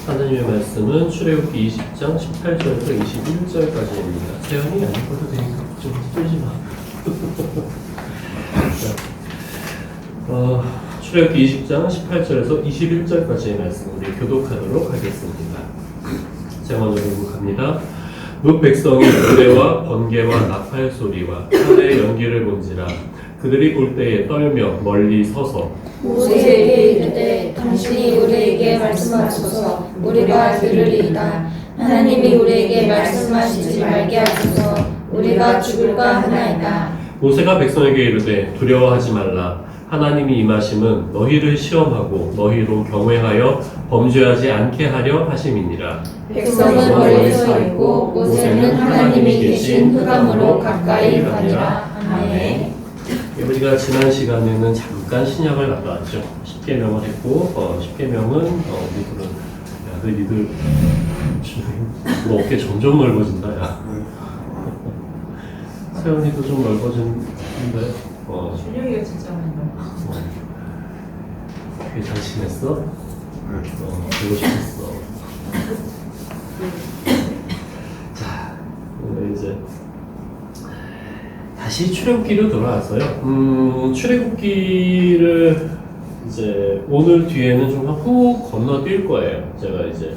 하나님의 말씀은 출애굽기 20장 18절에서 21절까지입니다. 세연이 안 읽어도 되니까 좀 쫄지 마. 출애굽기 20장 18절에서 21절까지의 말씀 우리 교독하도록 하겠습니다. 제가 먼저 교독합니다. 뭇 백성이 노래와 번개와 나팔 소리와 산의 연기를 본지라 그들이 올 때에 떨며 멀리 서서 모세에게 이르되 당신이 우리에게 말씀하소서 우리가 들으리이다. 하나님이 우리에게 말씀하시지 말게 하소서 우리가 죽을까 하나이다. 모세가 백성에게 이르되 두려워하지 말라. 하나님이 임하심은 너희를 시험하고 너희로 경외하여 범죄하지 않게 하려 하심이니라. 백성은 멀리 서 있고 모세는 하나님이 계신 흑암으로 가까이 가니라. 아멘. 우리가 지난 시간에는 잠깐 신약을 갔다 왔죠. 10계명을 했고 10계명은 우리들은 야, 니들 너 어깨 점점 넓어진다 야. 세연이도 좀 넓어진데 준영이가 진짜 많이 넓어. 되게 잘 지냈어? 보고 싶었어. 자, 오늘 이제 다시 출애굽기로 돌아왔어요. 출애굽기를 이제 오늘 뒤에는 좀 후 건너뛸 거예요. 제가 이제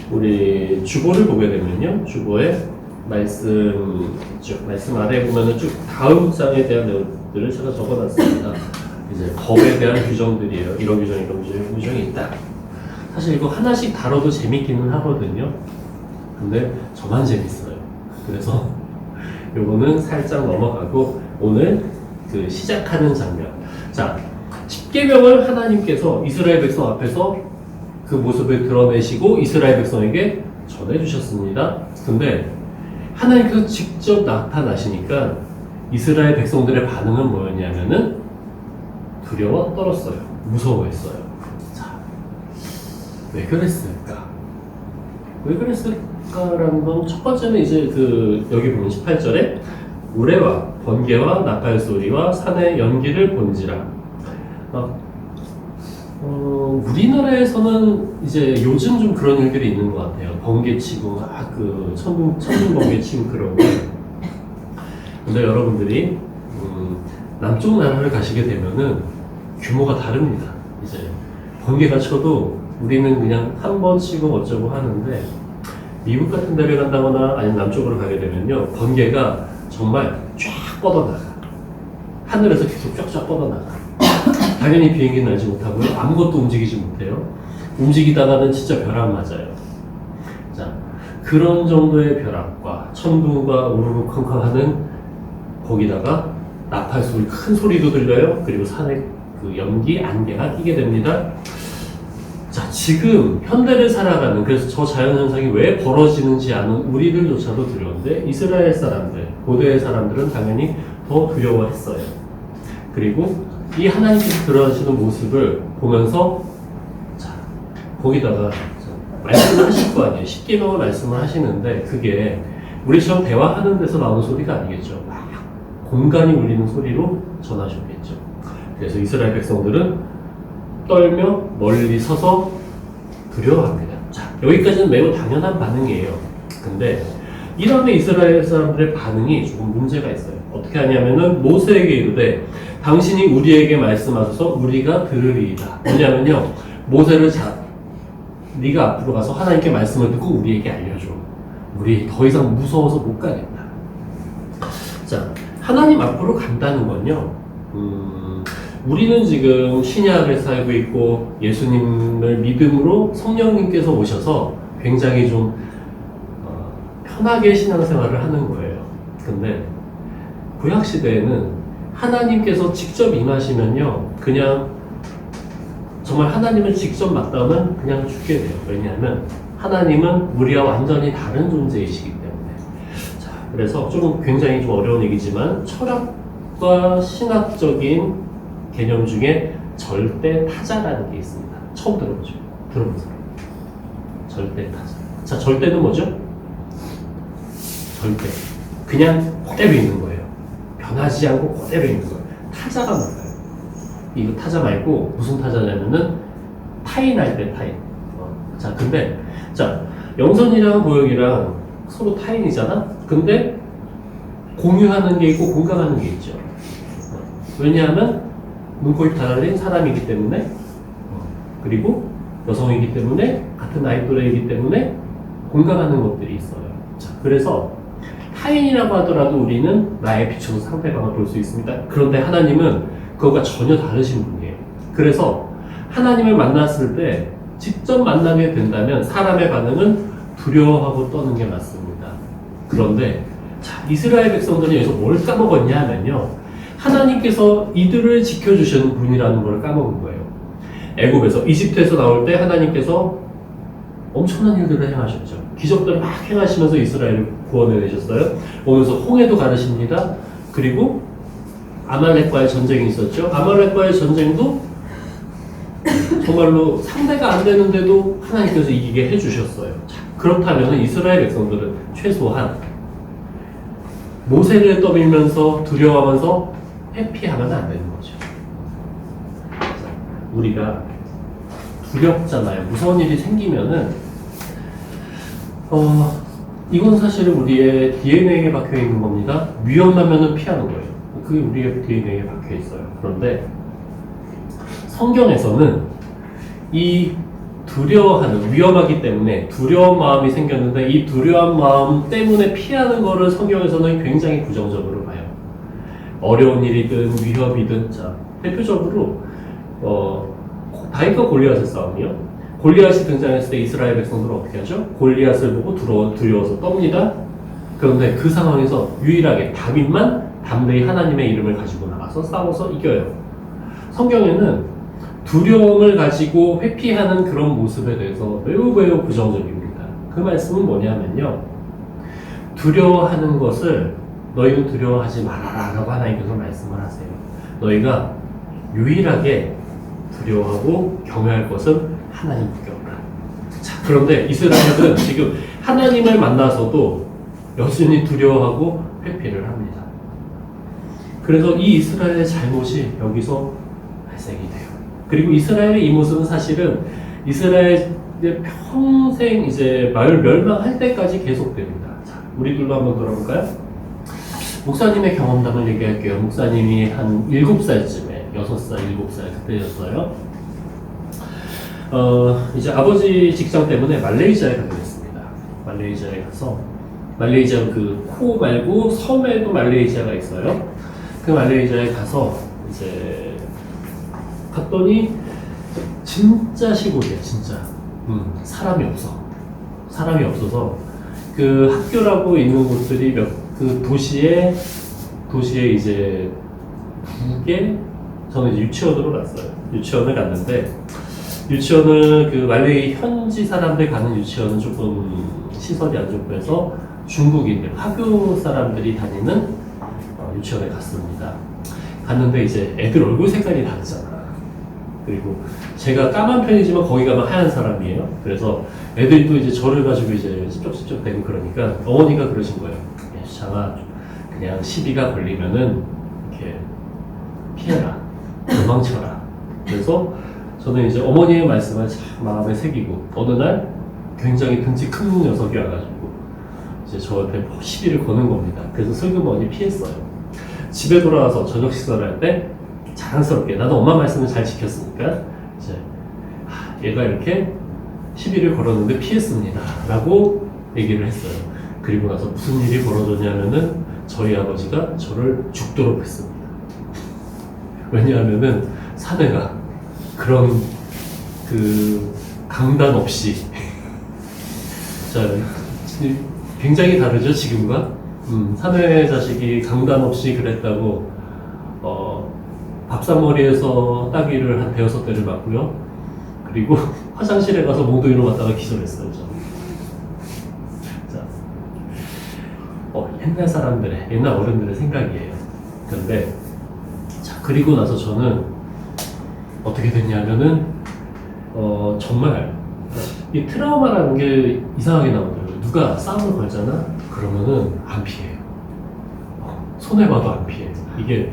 우리 주보를 보게 되면요, 주보에 말씀 아래에 보면은 쭉 다음 장에 대한 내용들을 제가 적어놨습니다. 이제 법에 대한 규정들이에요. 이런 규정이 있다. 사실 이거 하나씩 다뤄도 재밌기는 하거든요. 근데 저만 재밌어요. 그래서 요거는 살짝 넘어가고 오늘 그 시작하는 장면. 자, 10계명을 하나님께서 이스라엘 백성 앞에서 그 모습을 드러내시고 이스라엘 백성에게 전해주셨습니다. 근데 하나님께서 직접 나타나시니까 이스라엘 백성들의 반응은 뭐였냐면은 두려워 떨었어요. 무서워했어요. 자, 왜 그랬을까? 왜 그랬을까라는 건 첫 번째는 이제 여기 보면 18절에 우레와 번개와 나팔 소리와 산의 연기를 본지라. 우리나라에서는 이제 요즘 좀 그런 일들이 있는 것 같아요. 번개 치고 천둥 번개 치고 그러고. 근데 여러분들이 남쪽 나라를 가시게 되면은 규모가 다릅니다. 이제 번개가 쳐도 우리는 그냥 한 번 치고 어쩌고 하는데 미국 같은 데를 간다거나 아니면 남쪽으로 가게 되면요, 번개가 정말 쫙 뻗어나가. 하늘에서 계속 쫙쫙 뻗어나가. 당연히 비행기는 날지 못하고요, 아무것도 움직이지 못해요. 움직이다가는 진짜 벼락 맞아요. 자, 그런 정도의 벼락과 천둥과 우르르 컹컹 하는, 거기다가 나팔 소리, 큰 소리도 들려요. 그리고 산에 그 연기, 안개가 끼게 됩니다. 자, 지금 현대를 살아가는, 그래서 저 자연현상이 왜 벌어지는지 아는 우리들조차도 두려운데 이스라엘 사람들, 고대의 사람들은 당연히 더 두려워했어요. 그리고 이 하나님께서 드러나시는 모습을 보면서, 자, 거기다가 말씀을 하실 거 아니에요. 10계명을 말씀을 하시는데 그게 우리처럼 대화하는 데서 나오는 소리가 아니겠죠. 막 공간이 울리는 소리로 전하셨겠죠. 그래서 이스라엘 백성들은 떨며 멀리 서서 두려워합니다. 자, 여기까지는 매우 당연한 반응이에요. 근데 이 다음에 이스라엘 사람들의 반응이 조금 문제가 있어요. 어떻게 하냐면은 모세에게 이르되 당신이 우리에게 말씀하셔서 우리가 들으리이다. 뭐냐면요, 모세를 네가 앞으로 가서 하나님께 말씀을 듣고 우리에게 알려줘. 우리 더 이상 무서워서 못 가겠다. 자, 하나님 앞으로 간다는 건요, 우리는 지금 신약을 살고 있고 예수님을 믿음으로 성령님께서 오셔서 굉장히 좀 편하게 신앙생활을 하는 거예요. 근데 구약시대에는 하나님께서 직접 임하시면요, 그냥 정말 하나님을 직접 맞다면 그냥 죽게 돼요. 왜냐하면 하나님은 우리와 완전히 다른 존재이시기 때문에. 자, 그래서 조금 굉장히 좀 어려운 얘기지만 철학과 신학적인 개념 중에 절대 타자라는 게 있습니다. 처음 들어보죠? 들어보세요. 절대 타자. 자, 절대는 뭐죠? 절대. 그냥 그대로 있는 거예요. 변하지 않고 그대로 있는 거예요. 타자가 뭔가요? 이거 타자 말고 무슨 타자냐면은 타인할 때 타인. 자, 근데 자, 영선이랑 보영이랑 서로 타인이잖아? 근데 공유하는 게 있고 공감하는 게 있죠. 왜냐하면 눈, 코, 입 다 달린 사람이기 때문에 그리고 여성이기 때문에 같은 나이 또래이기 때문에 공감하는 것들이 있어요. 자, 그래서 타인이라고 하더라도 우리는 나에 비춰서 상대방을 볼 수 있습니다. 그런데 하나님은 그거가 전혀 다르신 분이에요. 그래서 하나님을 만났을 때 직접 만나게 된다면 사람의 반응은 두려워하고 떠는 게 맞습니다. 그런데 자, 이스라엘 백성들이 여기서 뭘 까먹었냐 하면요. 하나님께서 이들을 지켜주시는 분이라는 걸 까먹은 거예요. 애굽에서 이집트에서 나올 때 하나님께서 엄청난 일들을 행하셨죠. 기적들을 막 행하시면서 이스라엘을 구원해내셨어요. 오면서 홍해도 가르십니다. 그리고 아말렉과의 전쟁이 있었죠. 아말렉과의 전쟁도 정말로 상대가 안 되는데도 하나님께서 이기게 해주셨어요. 자, 그렇다면 이스라엘 백성들은 최소한 모세를 떠밀면서 두려워하면서 회피하면 안 되는 거죠. 자, 우리가 두렵잖아요. 무서운 일이 생기면은 이건 사실은 우리의 DNA에 박혀 있는 겁니다. 위험하면은 피하는 거예요. 그게 우리의 DNA에 박혀 있어요. 그런데 성경에서는 이 두려워하는, 위험하기 때문에 두려운 마음이 생겼는데 이 두려운 마음 때문에 피하는 거를 성경에서는 굉장히 부정적으로 봐요. 어려운 일이든 위협이든. 자, 대표적으로 다윗과 골리앗의 싸움이요. 골리앗이 등장했을 때 이스라엘 백성들은 어떻게 하죠? 골리앗을 보고 두려워서 떱니다. 그런데 그 상황에서 유일하게 다윗만 담대히 하나님의 이름을 가지고 나가서 싸워서 이겨요. 성경에는 두려움을 가지고 회피하는 그런 모습에 대해서 매우 부정적입니다. 그 말씀은 뭐냐면요. 두려워하는 것을 너희는 두려워하지 말아라 라고 하나님께서 말씀을 하세요. 너희가 유일하게 두려워하고 경외할 것은 하나님께 없다. 자, 그런데 이스라엘은 지금 하나님을 만나서도 여전히 두려워하고 회피를 합니다. 그래서 이 이스라엘의 잘못이 여기서 발생이 돼요. 그리고 이스라엘의 이 모습은 사실은 이스라엘의 평생 이제 마을 멸망할 때까지 계속됩니다. 자, 우리들도 한번 돌아볼까요? 목사님의 경험담을 얘기할게요. 목사님이 한 7살쯤에 6살, 7살 그때였어요. 이제 아버지 직장 때문에 말레이시아에 가게 됐습니다. 말레이시아에 가서 말레이시아 그 코 말고 섬에도 말레이시아가 있어요. 그 말레이시아에 가서 이제 갔더니 진짜 시골이야, 진짜. 사람이 없어서 그 학교라고 있는 곳들이 그 도시에 이제 2개, 저는 이제 유치원으로 갔어요. 유치원을 갔는데 유치원을 그 말레이 현지 사람들 가는 유치원은 조금 시설이 안 좋고 해서 중국인들, 화교 사람들이 다니는 유치원에 갔습니다. 갔는데 이제 애들 얼굴 색깔이 다르잖아. 그리고 제가 까만 편이지만 거기 가면 하얀 사람이에요. 그래서 애들이 또 이제 저를 가지고 이제 찝쩍찝쩍 대고 그러니까 어머니가 그러신 거예요. 장아, 그냥 시비가 걸리면은 이렇게 피해라, 도망쳐라. 그래서 저는 이제 어머니의 말씀을 참 마음에 새기고 어느 날 굉장히 등치 큰 녀석이 와가지고 이제 저한테 시비를 거는 겁니다. 그래서 슬그머니 피했어요. 집에 돌아와서 저녁 식사를 할 때 자랑스럽게 나도 엄마 말씀을 잘 지켰으니까 이제 얘가 이렇게 시비를 걸었는데 피했습니다 라고 얘기를 했어요. 그리고 나서 무슨 일이 벌어졌냐면은 저희 아버지가 저를 죽도록 했습니다. 왜냐하면은 사내가 그런 그 강단 없이 자, 굉장히 다르죠 지금과. 사내 자식이 강단 없이 그랬다고 밥상머리에서 따귀를 한 5대를 맞고요. 그리고 화장실에 가서 몽둥이로 맞다가 기절했어요. 자, 옛날 사람들의, 옛날 어른들의 생각이에요. 그런데 자, 그리고 나서 저는 어떻게 됐냐면은 정말 이 트라우마라는 게 이상하게 나오더라고요. 누가 싸움을 걸잖아? 그러면은 안 피해요. 손해 봐도 안 피해요. 이게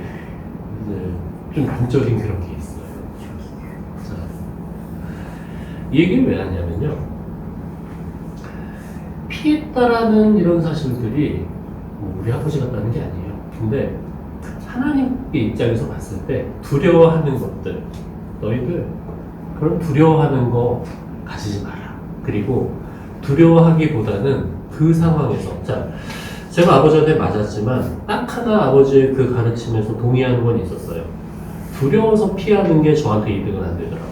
좀 동적인 그런 게 있어요. 자, 이 얘기를 왜 하냐면요. 피했다라는 이런 사실들이 뭐 우리 아버지 같다는 게 아니에요. 근데 하나님의 입장에서 봤을 때 두려워하는 것들, 너희들 그런 두려워하는 거 가지지 마라. 그리고 두려워하기보다는 그 상황에서, 자, 제가 아버지한테 맞았지만 딱 하나 아버지의 그 가르침에서 동의하는 건 있었어요. 두려워서 피하는 게 저한테 이득은 안 되더라고요.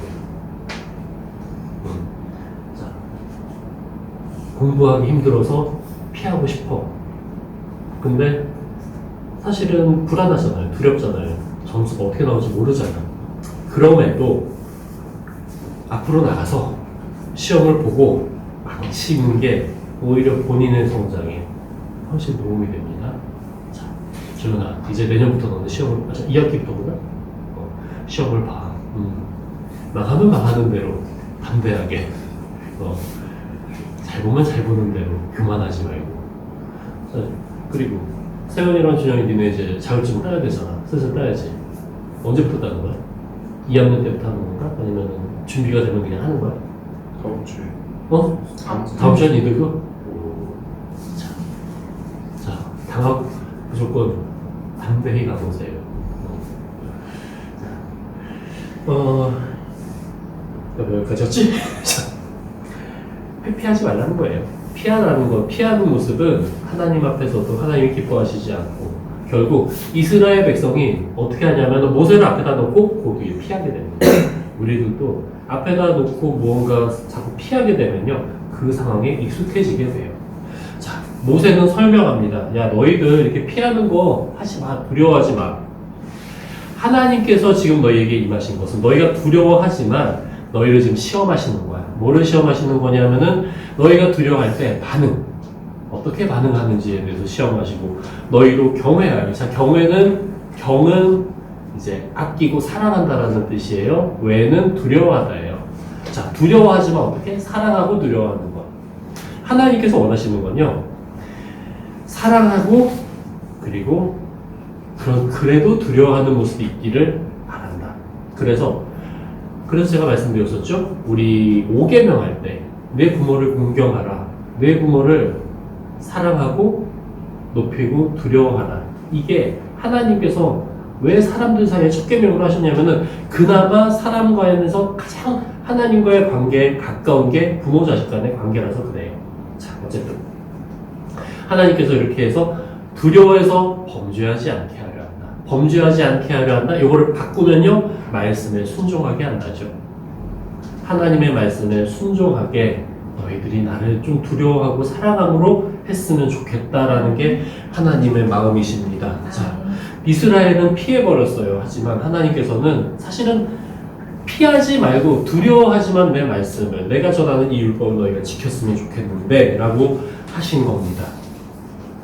자, 공부하기 힘들어서 피하고 싶어. 근데 사실은 불안하잖아요. 두렵잖아요. 점수가 어떻게 나올지 모르잖아. 그럼에도 앞으로 나가서 시험을 보고 망치는 게 오히려 본인의 성장에 훨씬 도움이 됩니다. 자, 지훈아, 이제 내년부터 너는 시험을, 2학기부터구나? 시험을 봐. 나가면 나가는 대로 담대하게. 잘 보면 잘 보는 대로 교만하지 말고. 자, 그리고 세연이랑 준영이 니네 이제 자격증 따야 되잖아. 슬슬 따야지. 언제부터 따는 거야? 2학년 때부터 하는 건가? 아니면 준비가 되면 그냥 하는 거야? 다음 주에. 다음 주에 니들 그? 자, 방학 무조건 담대히 가보세요. 여기까지였지? 회피하지 말라는 거예요. 피하는 모습은 하나님 앞에서도 하나님이 기뻐하시지 않고, 결국 이스라엘 백성이 어떻게 하냐면 모세를 앞에다 놓고 그 뒤에 피하게 됩니다. 우리들도 앞에다 놓고 무언가 자꾸 피하게 되면요, 그 상황에 익숙해지게 돼요. 자, 모세는 설명합니다. 야, 너희들 이렇게 피하는 거 하지 마. 두려워하지 마. 하나님께서 지금 너희에게 임하신 것은 너희가 두려워하지만 너희를 지금 시험하시는 거야. 뭐를 시험하시는 거냐면은 너희가 두려워할 때 어떻게 반응하는지에 대해서 시험하시고, 너희로 경외하여. 자, 경은 이제 아끼고 사랑한다라는 뜻이에요. 외는 두려워하다예요. 자, 두려워하지만 어떻게? 사랑하고 두려워하는 것. 하나님께서 원하시는 건요, 사랑하고 그리고 그래도 두려워하는 모습이 있기를 바란다. 그래서 제가 말씀드렸었죠. 우리 5계명 할 때 내 부모를 공경하라, 내 부모를 사랑하고 높이고 두려워하라. 이게 하나님께서 왜 사람들 사이에 첫 계명으로 하셨냐면은 그나마 사람과에서 가장 하나님과의 관계에 가까운 게 부모 자식 간의 관계라서 그래요. 자, 어쨌든 하나님께서 이렇게 해서 두려워해서 범죄하지 않게 하려 한다. 범죄하지 않게 하려 한다. 이거를 바꾸면요, 말씀에 순종하게 한다죠. 하나님의 말씀에 순종하게 너희들이 나를 좀 두려워하고 사랑함으로 했으면 좋겠다라는 게 하나님의 마음이십니다. 자, 이스라엘은 피해버렸어요. 하지만 하나님께서는 사실은 피하지 말고 두려워하지만 내 말씀을, 내가 전하는 이 율법을 너희가 지켰으면 좋겠는데 라고 하신 겁니다.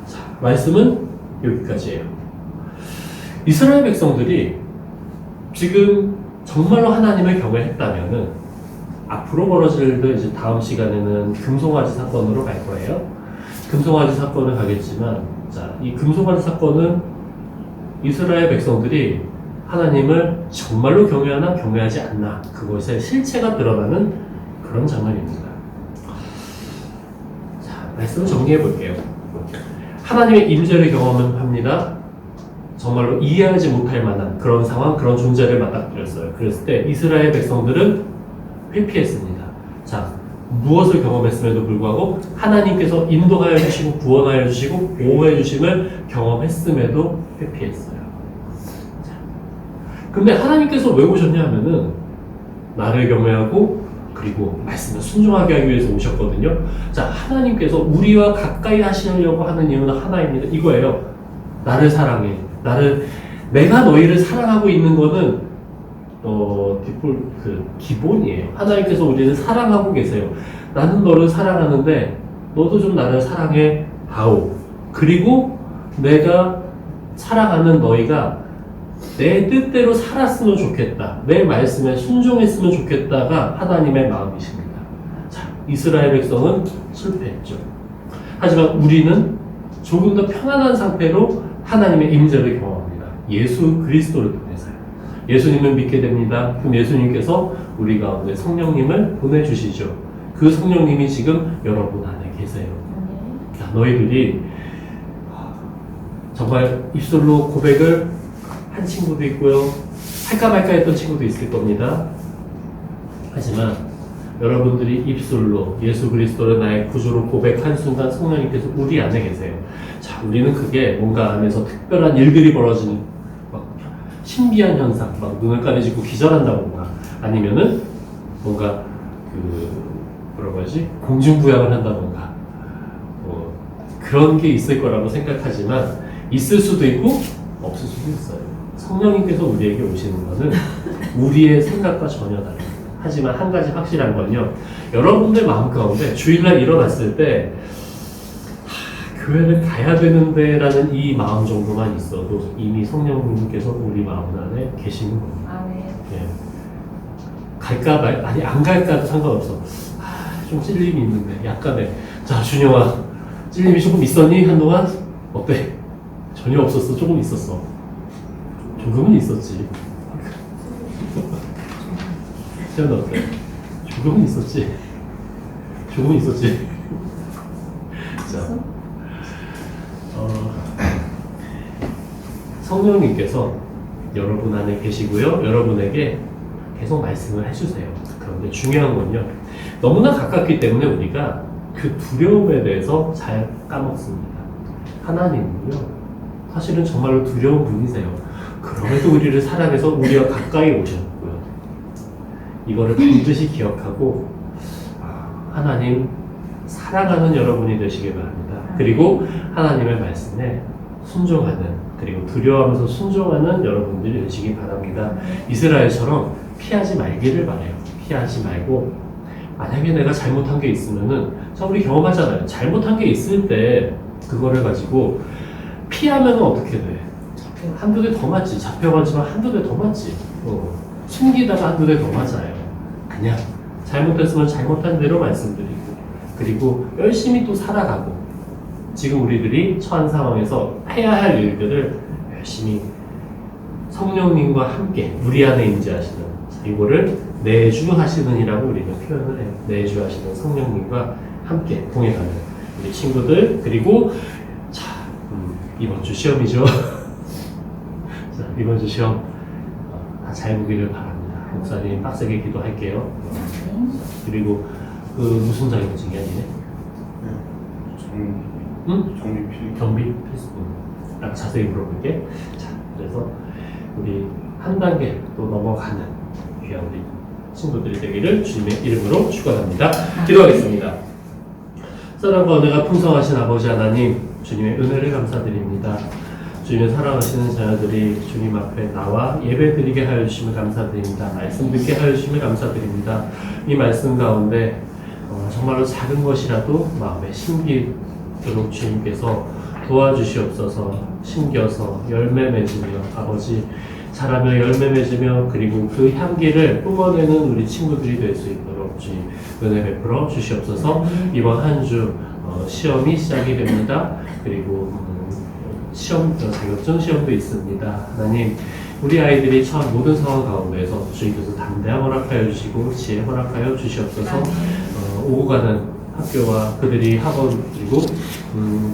자, 말씀은 여기까지예요. 이스라엘 백성들이 지금 정말로 하나님을 경외했다면은 앞으로 벌어질 이제 다음 시간에는 금송아지 사건으로 갈 거예요. 금송아지 사건을 가겠지만, 자, 이 금송아지 사건은 이스라엘 백성들이 하나님을 정말로 경외하나 경외하지 않나, 그것의 실체가 드러나는 그런 장면입니다. 자, 말씀을 정리해 볼게요. 하나님의 임재를 경험합니다. 정말로 이해하지 못할 만한 그런 상황, 그런 존재를 맞닥뜨렸어요. 그랬을 때 이스라엘 백성들은 회피했습니다. 자, 무엇을 경험했음에도 불구하고 하나님께서 인도하여 주시고 구원하여 주시고 보호해 주심을 경험했음에도 회피했어요. 자, 근데 하나님께서 왜 오셨냐 하면은 나를 경외하고 그리고 말씀을 순종하게 하기 위해서 오셨거든요. 자, 하나님께서 우리와 가까이 하시려고 하는 이유는 하나입니다. 이거예요. 나를 사랑해. 내가 너희를 사랑하고 있는 거는 기본이에요. 하나님께서 우리를 사랑하고 계세요. 나는 너를 사랑하는데 너도 좀 나를 사랑해 하오. 그리고 내가 사랑하는 너희가 내 뜻대로 살았으면 좋겠다. 내 말씀에 순종했으면 좋겠다가 하나님의 마음이십니다. 자, 이스라엘 백성은 실패했죠. 하지만 우리는 조금 더 편안한 상태로 하나님의 임재를 경험합니다. 예수 그리스도를 통해서요. 예수님을 믿게 됩니다. 그럼 예수님께서 우리 가운데 성령님을 보내주시죠. 그 성령님이 지금 여러분 안에 계세요. 자, 너희들이 정말 입술로 고백을 한 친구도 있고요. 할까 말까 했던 친구도 있을 겁니다. 하지만 여러분들이 입술로 예수 그리스도를 나의 구주로 고백한 순간 성령님께서 우리 안에 계세요. 자, 우리는 그게 뭔가 안에서 특별한 일들이 벌어지는 막 신비한 현상, 막 눈을 까내지고 기절한다던가 아니면은 뭔가 뭐라고 하지? 공중부양을 한다던가 그런 게 있을 거라고 생각하지만 있을 수도 있고 없을 수도 있어요. 성령님께서 우리에게 오시는 것은 우리의 생각과 전혀 다릅니다. 하지만 한 가지 확실한 건요. 여러분들 마음 가운데 주일날 일어났을 때 교회를 가야 되는데 라는 이 마음 정도만 있어도 이미 성령님께서 우리 마음 안에 계시는 겁니다. 아멘. 예. 갈까 아니 안 갈까도 상관없어. 좀 찔림이 있는데 약간의 자 준영아 찔림이 조금 있었니? 한동안? 어때? 전혀 없었어. 조금 있었어. 조금은 있었지. 시연아 어때? 조금은 있었지. 조금은 있었지. 자, 성령님께서 여러분 안에 계시고요. 여러분에게 계속 말씀을 해주세요. 그런데 중요한 건요. 너무나 가깝기 때문에 우리가 그 두려움에 대해서 잘 까먹습니다. 하나님은요. 사실은 정말로 두려운 분이세요. 그럼에도 우리를 사랑해서 우리와 가까이 오셨고요. 이거를 반드시 기억하고 하나님 사랑하는 여러분이 되시길 바랍니다. 그리고 하나님의 말씀에 순종하는 그리고 두려워하면서 순종하는 여러분들이 되시기 바랍니다. 이스라엘처럼 피하지 말기를 바라요. 피하지 말고 만약에 내가 잘못한 게 있으면은 자 우리 경험하잖아요. 잘못한 게 있을 때 그거를 가지고 피하면 어떻게 돼? 한두 대 더 맞지. 잡혀가지만 한두 대 더 맞지. 숨기다가 한두 대 더 맞아요. 그냥 잘못했으면 잘못한 대로 말씀드리고 그리고 열심히 또 살아가고 지금 우리들이 처한 상황에서 해야 할 일들을 열심히 성령님과 함께 우리 안에 임재하시는 이거를 내주하시는 이라고 우리는 표현을 해요. 내주하시는 성령님과 함께 동행하는 우리 친구들 그리고 자 이번 주 시험이죠. 자, 이번 주 시험 다 잘 보기를 바랍니다. 목사님 빡세게 기도할게요. 그리고 무슨 자격증이 아니네? 응? 정비 필기. 경비 필수. 자세히 물어볼게. 자, 그래서 우리 한 단계 또 넘어가는 귀한 우리 친구들이 되기를 주님의 이름으로 축원합니다. 기도하겠습니다. 사랑과 은혜가 풍성하신 아버지 하나님, 주님의 은혜를 감사드립니다. 주님의 사랑하시는 자녀들이 주님 앞에 나와 예배드리게 하여 주심을 감사드립니다. 말씀 듣게 하여 주심을 감사드립니다. 이 말씀 가운데 정말로 작은 것이라도 마음에 심기도록 주님께서 도와주시옵소서. 심겨서 열매 맺으며 아버지 자라며 열매 맺으며 그리고 그 향기를 뿜어내는 우리 친구들이 될 수 있도록 주님 은혜 베풀어 주시옵소서. 이번 한 주 시험이 시작이 됩니다. 그리고 시험 자격증 시험도 있습니다. 하나님 우리 아이들이 처한 모든 상황 가운데에서 주님께서 담대함 허락하여 주시고 지혜 허락하여 주시옵소서. 오고 가는 학교와 그들이 학원 그리고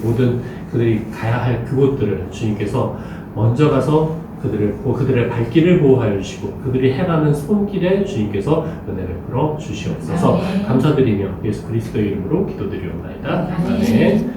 모든 그들이 가야 할 그곳들을 주님께서 먼저 가서 그들의 발길을 보호하여 주시고 그들이 행하는 손길에 주님께서 은혜를 베풀어 주시옵소서. 감사드리며 예수 그리스도의 이름으로 기도드리옵나이다. 아멘.